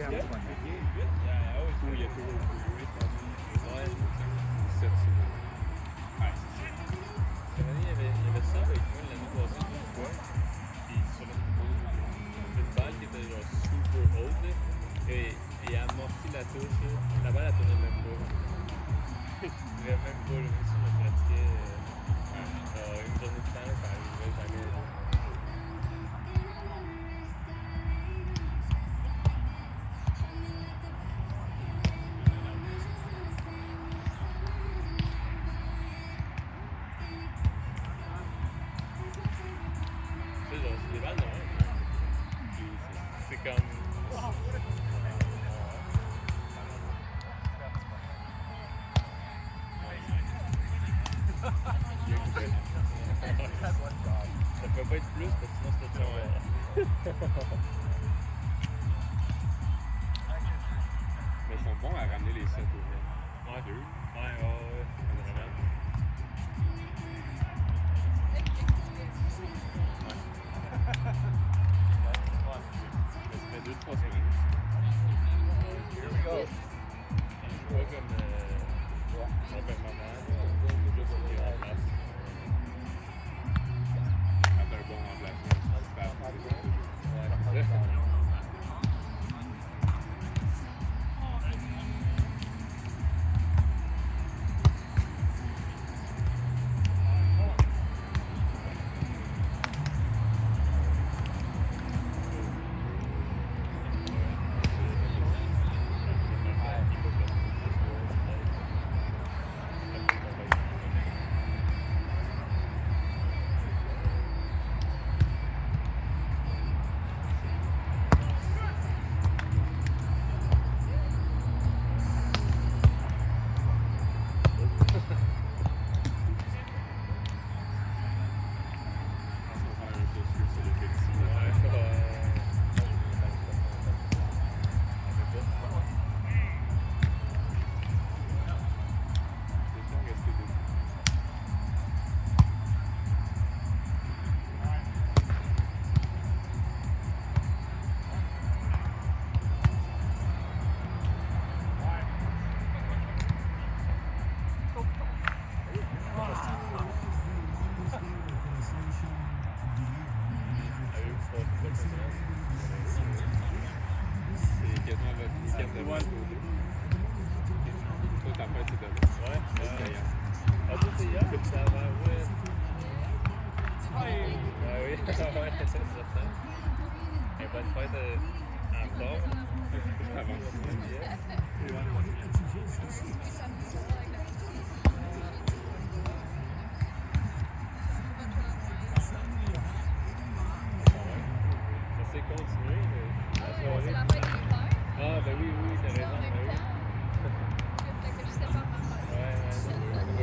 à mon point. Ou il y a toujours le 8. Ouais, 7 c'est bon. Ouais, c'est ça. Il y avait ça avec moi l'année passée, une fois. Puis sur une balle qui était genre super haute, là, et il a amorti la touche, là. La balle elle tournait même pas. Il tournait même pas, le mec sur le pratiquait. Une journée de temps, ça arrivait jamais. Là. Tu sais, genre, c'est des balles de même. Puis c'est comme. Ça peut pas être plus parce que sinon c'est trop Mais ils sont bons à ramener les 7 au net. Ouais. 2. Ouais, vraiment. Ça fait 2-3 semaines. Pas comme maman, juste qu'il remplace. Après un bon remplacement. C'est Ouais, c'est ça. quasiment votre week-end de vol. Toi, ta fête, c'est demain. Ouais. C'est payant. Ah, toi, c'est hier, c'est avant, ouais. Ah oui, ouais, c'est certain. Et bonne fête encore. Avant ça. Ça s'est continué. La soirée. C'est la fête des pères. Ah, ben oui, t'as En raison. même Ben oui. temps, fait que je sépare ma fête. Ouais,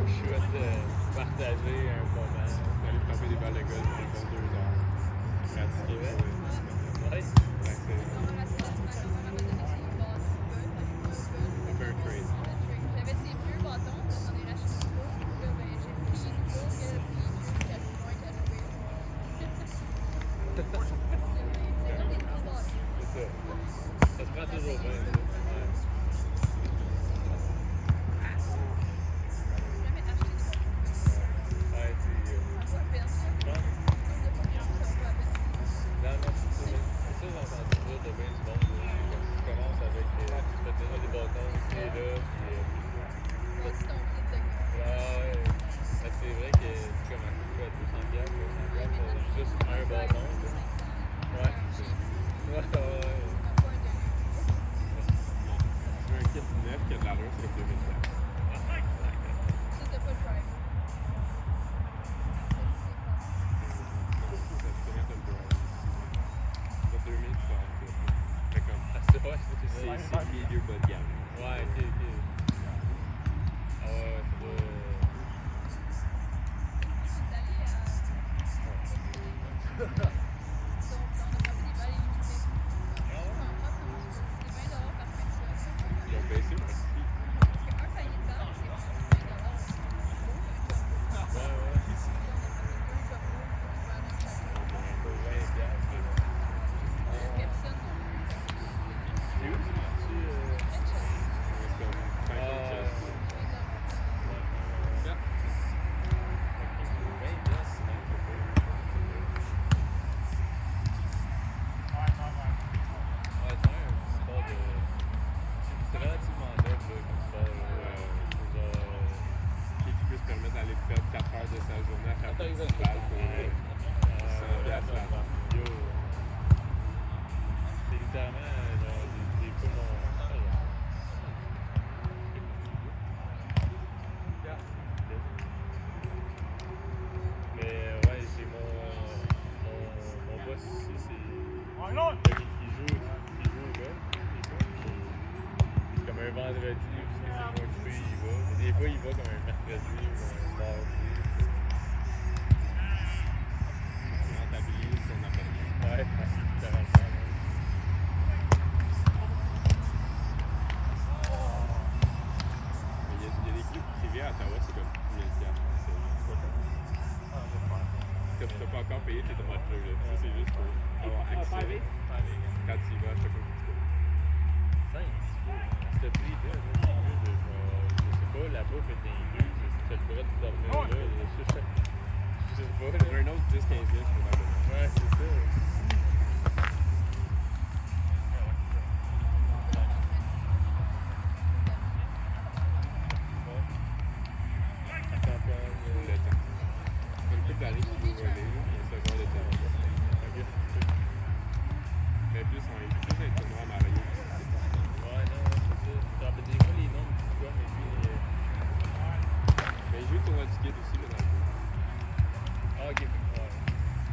je souhaite partager un moment. D'aller frapper des balles de golf pendant 2 heures. Pratiquer. Ouais. Ouais. C'est Pendant ma semaine, ma grand-mère m'avait donné ses bâtons de golf. un peu un trade. J'avais ses vieux bâtons, puis j'en ai racheté une couple. Puis là, ben, j'ai pris une couple, puis les vieux qu'elle loin qu'elle jouait. C'est comme des gros bâtons. C'est ça. Ça se prend toujours bien. Ça. Ouais. J'ai jamais acheté de bâtons. Ouais, tu Ça vaut la peine. ouais. Nombre de fois que ça vaut la peine. Non, non, c'est ça. C'est ça, j'ai entendu dire de bien du monde. Tu commences avec. Tu fais déjà des bâtons ici et là. Puis, Voici ton kit de golf. ouais. Ben, c'est vrai que tu commences à 200 $, 300 $, juste un bâton. là. Ouais. Ouais, ouais. Tu veux un kit neuf qui a de l'allure, c'est comme 2000 $. Ça, t'as pas le drive. Ça te met un drive. Pour 2000, tu peux avoir tout. Fait comme, Ah, c'est vrai, c'est milieu bas de gamme. Ouais, ok. Ah ouais, ça doit. Je suis allée à. Donc, on a frappé des balles illuminées. Ah ouais? C'est 20 $ par personne. Ils ont baissé le prix. Parce qu'un panier de balles, c'est 20 $. Ouais, ouais. Ici, on a fait deux combos pour faire un chacun. Pour 20 $. Deux personnes. C'est où? t'arrives à le balle pour Ouais. 100 piastres là. Yo. C'est littéralement genre des fois mon. Mais ouais, j'ai mon boss ici, c'est. Il joue au golf. Comme un vendredi, ou si c'est moins occupé, il va. Mais des fois, il va comme un mercredi ou un mardi. Tu rentabilises son abonnement. Ouais, carrément. Mais il y a des clubs privés à Ottawa, c'est comme 1000 piastres. T'as pas encore payé tes droits de jeu, là. Ça, c'est juste pour avoir accès. Quand tu y vas, à chaque fois que tu peux. Ça, ce prix-là, c'est mieux de genre, je sais pas, la bouffe est incluse, si t'as le droit de dormir là, je sais pas, là. Un autre 10-15 000 probablement. Ouais, c'est ça. Champagne, Le temps. Une couple d'années qui nous volait, là, il y a ce genre de temps. ok. Mais plus un tournoi à Mario. Ouais, non, c'est ça. Genre, des fois, les noms du gars, mais puis. Mais il joue le tournoi du kid aussi, là, dans le jeu. Ah, ok, ouais.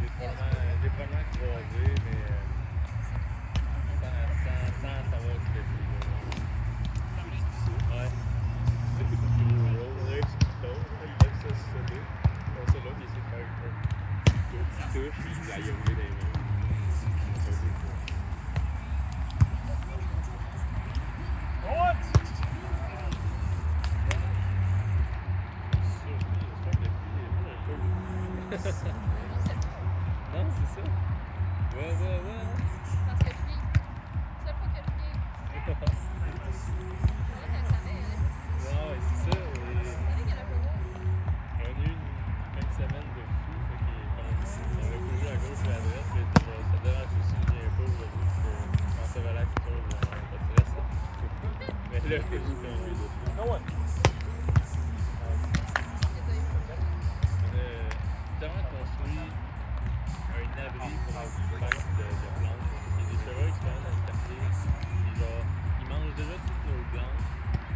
J'ai probablement croisé, mais. Sans savoir ce que c'est, là. Ouais. C'est le gros rôle. On a eu ce petit tour, il laisse ça se sonner. On sait là, il essaie de faire une Petit touche, puis il a yogué dans les mains. Ça fait cool. Non, c'est ça. Ouais. Parce que je viens. Seule fois que je viens. Là, t'as savais, Ouais, c'est ça. tu savais qu'il y en a pas beaucoup. On a eu une fin de semaine de fou, fait qu'on a couru à gauche et à droite, puis ça dérange aussi, je viens pas aujourd'hui, on se relaxe pas, on n'a pas de stress. Mais là, je suis Je les ai eu. On a tellement construit un abri pour nos plantes de plantes. Il y a des chevreuils qui sont dans le quartier, puis genre, ils mangent déjà toutes nos plantes.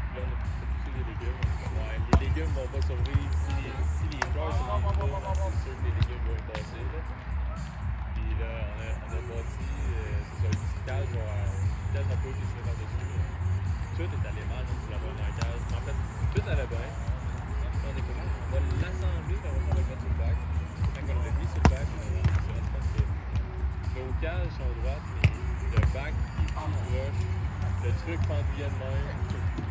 Là, on a poussé des légumes. Ouais, les légumes vont pas survivre. Si les fleurs se mangent pas, c'est sûr que les légumes vont être passés. Là. Puis là, on a bâti, c'est ça, une petite cage, genre, une cage à poule qui se met par-dessus. Tout est allé mal, donc tu l'avoir dans la cage. En fait, tout allait bien. On est comme, on va l'assembler, puis on va le mettre sur le bac. Quand on l'a mis sur le bac, on s'est rendu compte que nos cages sont droites, mais le bac il est tout proche. Le truc pendouillait de même.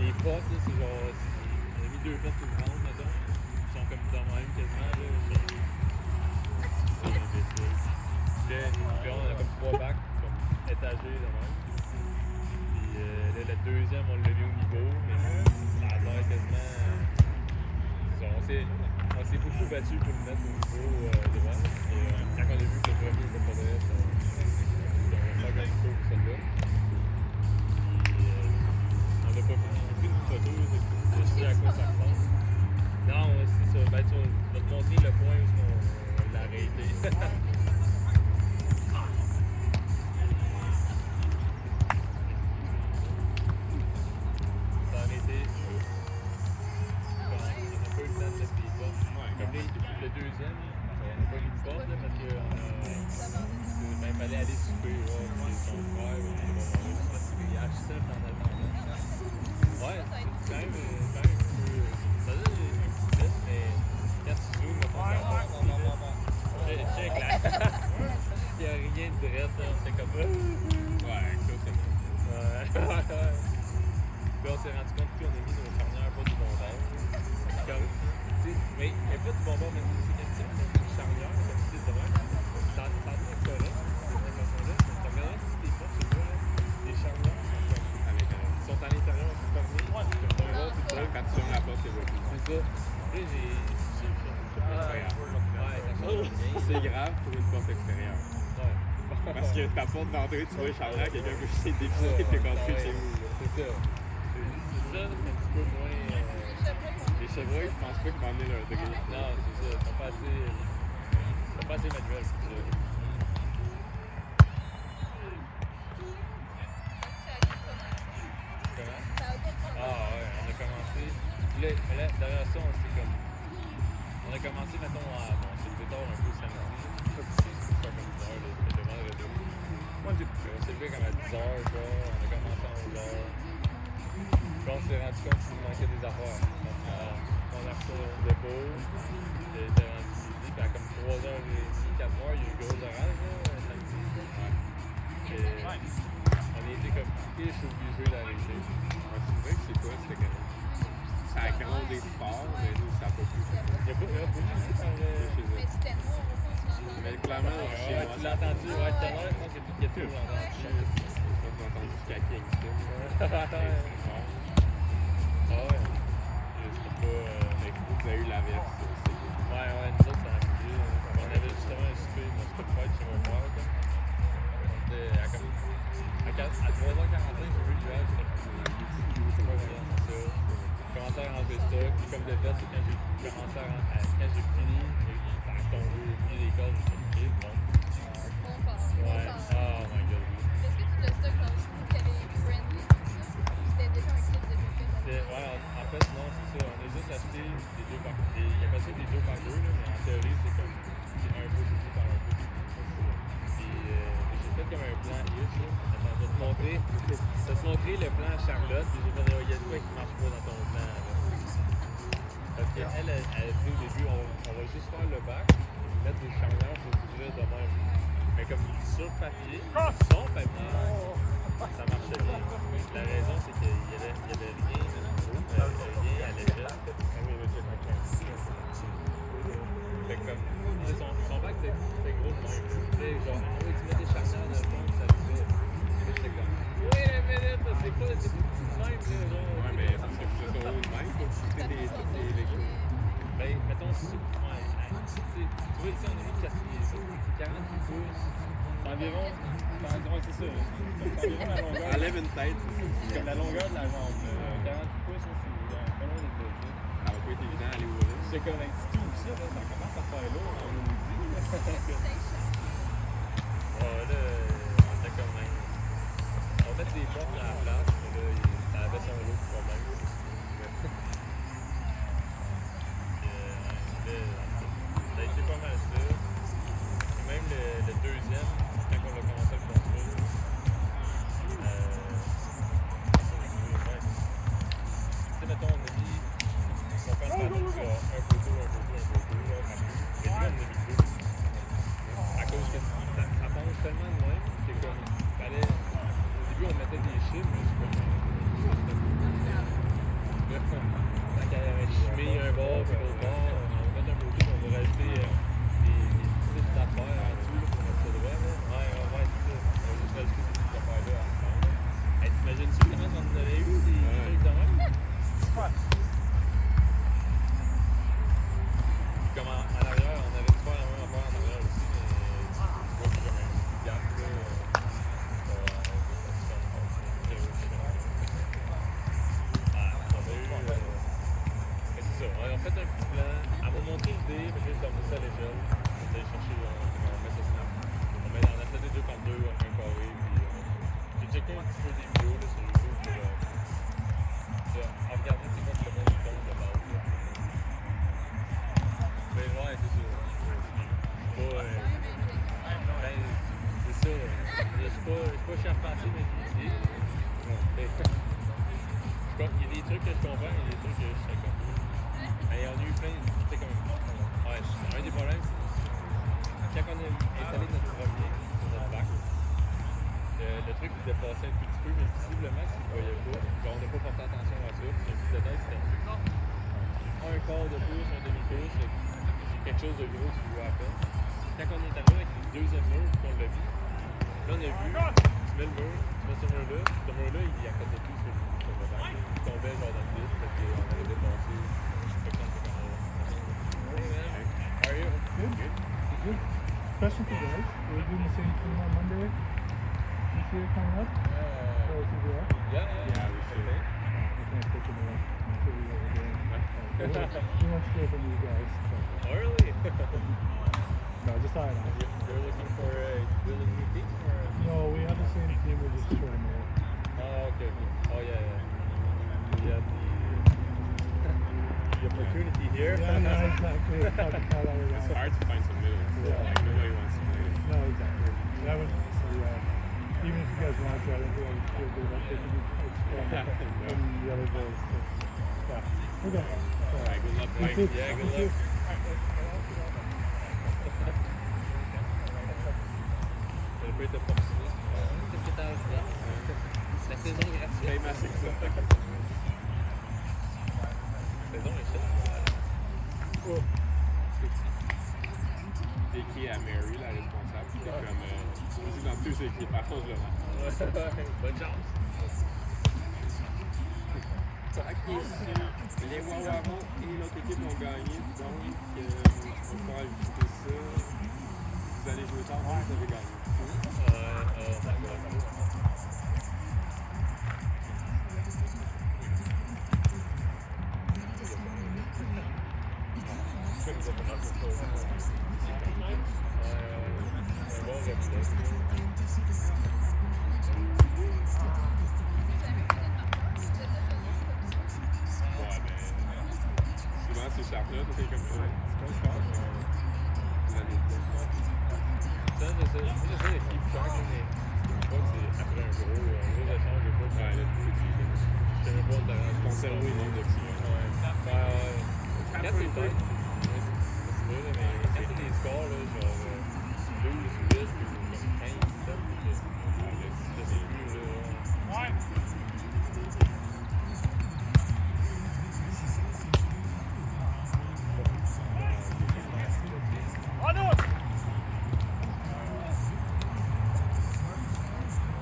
Les potes, là, c'est genre. On a mis 2 potes tout le monde, mettons. Ils sont comme dans le même quasiment, là. C'est imbécile. Puis on a comme 3 bacs comme étagés de même. Puis là, le deuxième, on l'a mis au niveau, mais ça a l'air quasiment. On s'est beaucoup battu pour le mettre au niveau droit. Et quand on a vu que le premier était pas vrai, on a fait un coup pour celle-là. Puis on n'a pas pris une photo de ce à quoi ça ressemble. Non, c'est ça. Ben, on va te montrer le point où on l'a arrêté. Ça a arrêté. On n'a pas eu le temps de mettre les portes. Comme là, le deuxième, on n'a pas eu de porte là, parce que même fallait aller souper chez son frère. Il a acheté ça pendant le temps. Ouais, c'est quand même un peu. Ça donne un petit test, mais quand tu zoomes, check là. Il n'y a rien de drette, c'est comme ça. Ouais, ça, c'est bon. Ouais. Puis on s'est rendu compte qu'on a mis nos charnières pas du bon bord. Comme, tu sais, mais pas du bon bord, mais c'est une charnière, comme tu dis, c'est vrai. Ça a l'air correct, cette façon-là. Tu regarderas si tes portes, c'est quoi, les charnières sont à l'intérieur, sont fermées. Quand Quand tu fermes la porte, c'est bon. c'est ça. Là, j'ai. C'est grave pour une porte extérieure. Ouais. Parce que ta porte d'entrée, tu vois, Charles, quelqu'un peut chier des pieds et puis construit chez vous. C'est ça. C'est un petit peu moins. Les chevreuils, je pense pas qu'ils vont amener leur degré. Non, c'est ça. Ils sont pas assez. T'as pas assez manuel, c'est ça. Comment? Ça a pas de problème. Ah ouais, on a commencé. Là, derrière ça, on s'est comme. On a commencé, mettons, bon, c'était tard un peu samedi. C'est pas comme 10 heures, le vendredi. Moi, on s'est levé comme à 10 heures, genre. On a commencé à 11 heures. Puis on s'est rendu compte qu'il manquait des affaires. Donc, on a reçu au dépôt. C'était rendu midi. Puis à comme 3h30, 4h, il y a eu gros orage, là, samedi. Et on était comme piqués, je suis obligé d'arrêter. C'est vrai que c'est quoi, c'était comme. Ça a grondé fort, mais nous, ça n'a pas pu. Il y a pas de musique par Mais c'était noir, au fond, tu l'entends. Mais clairement, chez moi, tu l'as entendu? Ouais, tout à l'heure, je pense que tout le monde l'a entendu. j'ai entendu du caca Kingston. Ah ouais. C'était pas. Mais vous avez eu l'averse. Ouais, nous autres, ça a arrivé. On avait justement un souper, notre souper de fête chez mon frère. On était à comme. À 3h45, j'ai vu le nuage. C'est pas bien, c'est ça. J'ai commencé à rentrer stock. Puis comme de fait, c'est quand j'ai commencé quand j'ai fini, ça a tombé, j'ai mis les cordes, j'ai fait bon. On part. Ouais. Oh my god. Est-ce que tout le stock dans le coup qu'elle est friendly, tout ça? C'était déjà un kit de buffet. Ouais, en fait, non, c'est ça. On a juste acheté des 2 par 2. Il y a pas ça des 2 par 2, là, mais en théorie, c'est comme c'est un peu divisé par un peu. Puis j'ai fait comme un plan ish, là. Attends, je vais te montrer le plan à Charlotte. Puis j'ai fait, il y a quoi qui marche pas dans ton plan, là. Parce qu'elle a dit au début, on va juste faire le bac, mettre des charnières pour ouvrir de même. Mais comme sur papier, son papier, ça marchait bien. La raison, c'est qu'il y avait rien à l'échelle. Fait que comme, son bac c'était gros de même. Tu sais, genre, oui, tu mets des charnières dans le fond, ça le fait. Mais j'étais comme, wait a minute, c'est pas des petits de même, là, genre. Ouais, mais ça serait plus de haut de même pour citer des légumes. Ben, mettons, tu sais, on a mis 48 pouces. Environ, ouais, c'est ça. C'est environ la longueur. Enlève une tête. C'est comme la longueur de la jambe. 48 pouces, ça, c'est pas loin des deux. Ça va pas être évident d'aller ouvrir. C'est comme un petit tout ça, là, ça commence à faire lourd, on nous dit. Là, on était comme même. On met des portes à la place, mais là, ça avait son lot de problème. Ça a été pas mal ça. Et même le deuxième, quand on a commencé à le construire, ouais. Tu sais, mettons, on a mis. On pense à un poteau. Mais là, on a mis 2. À cause que ça penche tellement de même que comme fallait. Au début on mettait des chiffres, mais c'est comme. Tant qu'à chimer un bord puis l'autre bord, on va mettre un côté, on va rajouter des petites affaires en dessous pour mettre ça droit. Là. Ouais, c'est ça. On va juste rajouter ces petites affaires-là ensemble. Hey, t'imagines-tu comment on en avait eu des trucs de même? Comme en arrière, on avait dû faire la même affaire en arrière aussi, mais tu vois qu'il y a comme un petit gap là. Mais c'est ça, on a fait un petit plan. Elle m'a montré l'idée, mais j'ai comme ça à l'échelle. On est allé chercher, on met ça snap. On a fait des 2 par 2, on met un carré, puis j'ai checké un petit peu des vidéos là, sur YouTube pour en regarder c'est quoi que le monde tombe de base. Mais ouais, c'est ça. C'est ça. Je suis pas charpentier, mais je dis. Il y a des trucs que je comprends, il y a des trucs que je sais comme. Mais on a eu plein de. C'est comme. Ouais, un des problèmes, c'est quand on a installé notre premier sur notre bac, le truc qui dépassait un petit peu, mais visiblement, tu ne voyais pas. Genre, on n'a pas porté attention à ça. C'est un petit détail, c'était un quart de pouce, un demi-pouce. C'est quelque chose de gros, tu le vois à peine. Quand on est arrivé avec le deuxième mur, qu'on l'a vu, là, on a vu, tu mets le mur, tu mets ce mur-là, il est à côté de tout sur le bac. Il tombait genre dans le vide, parce qu'on avait dépassé. How are you? Good. Good. Question for you guys. We're doing the same thing on Monday. This year coming up. Or is it there? Yeah, we should. We can't take it away until we over there. Too much care from you guys. So. Oh, really? No, just Ireland. You're looking for a really new team or? No, we have the same team, we're just short more. Oh, okay. Oh, yeah, yeah. You have the opportunity here. Yeah, yeah, exactly. It's hard to tell how we're It's going. hard to find some minutes. Yeah. Like nobody wants to play. No, exactly. That was, so yeah. Even if you guys want to, I don't think I would feel good about taking it from the other boys. So, yeah. Okay. Alright, good luck, You Mike. too. Yeah, good You luck. too. Le peu de opportuniste. Qu'est-ce que t'as à faire? La saison gratuite. Hey, merci que ça. Saison est chère. J'ai écrit à Mary, la responsable, qui était comme. Je dis dans deux équipes, arrange le match. Bonne chance. Les Wawarons et l'autre équipe ont gagné, donc on va ajouter ça. Vous allez jouer tard, vous avez gagné. Un bon réflexe. Ouais, ben. Souvent, c'est Charlotte, c'est comme ça. C'est pas fort, mais. Vous allez Ça, c'est ça, les keep track, mais je crois que c'est après un gros échange, je crois. Ouais, là, Je sais même pas de ton cerveau est non de Quand c'est tête, c'est vrai, là, mais quand c'est des scores, là, genre 12, 8, 15, 7, je sais plus, là.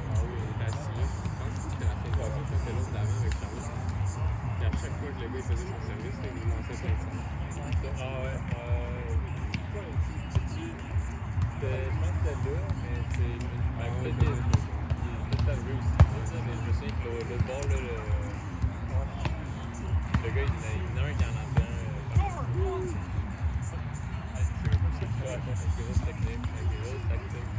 Ah oui, il est assis là. Je pense que c'était la fin de passée, c'était l'autre d'avant avec Charlotte. Et à chaque fois que le gars il faisait son service, il nous lançait plein de sang. Ah ouais, je pense que c'était là, mais c'est. Peut-être qu'il est arrivé aussi, mais je sais que le bord, là, le gars, il y en a un qui en a fait un. Ouais, avec des grosses techniques, avec des grosses tactiques.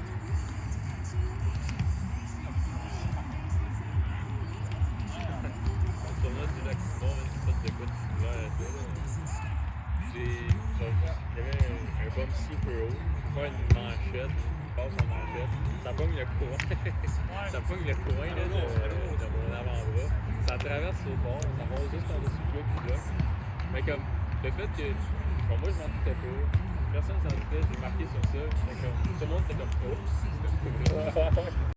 Sûrement, c'est là que tu montres une sorte de quoi de similaire à ça, là. Il y avait un bump super haut, pour faire une manchette, une passe en manchette, ça pogne le coin, ça pogne le coin là, de mon avant-bras, ça traverse au bord, ça rose juste en dessous du gars qui bloque. Mais comme, le fait que, bon, moi je m'en doutais pas, personne s'en doutait, j'ai marqué sur ça, mais comme, tout le monde était comme, oh,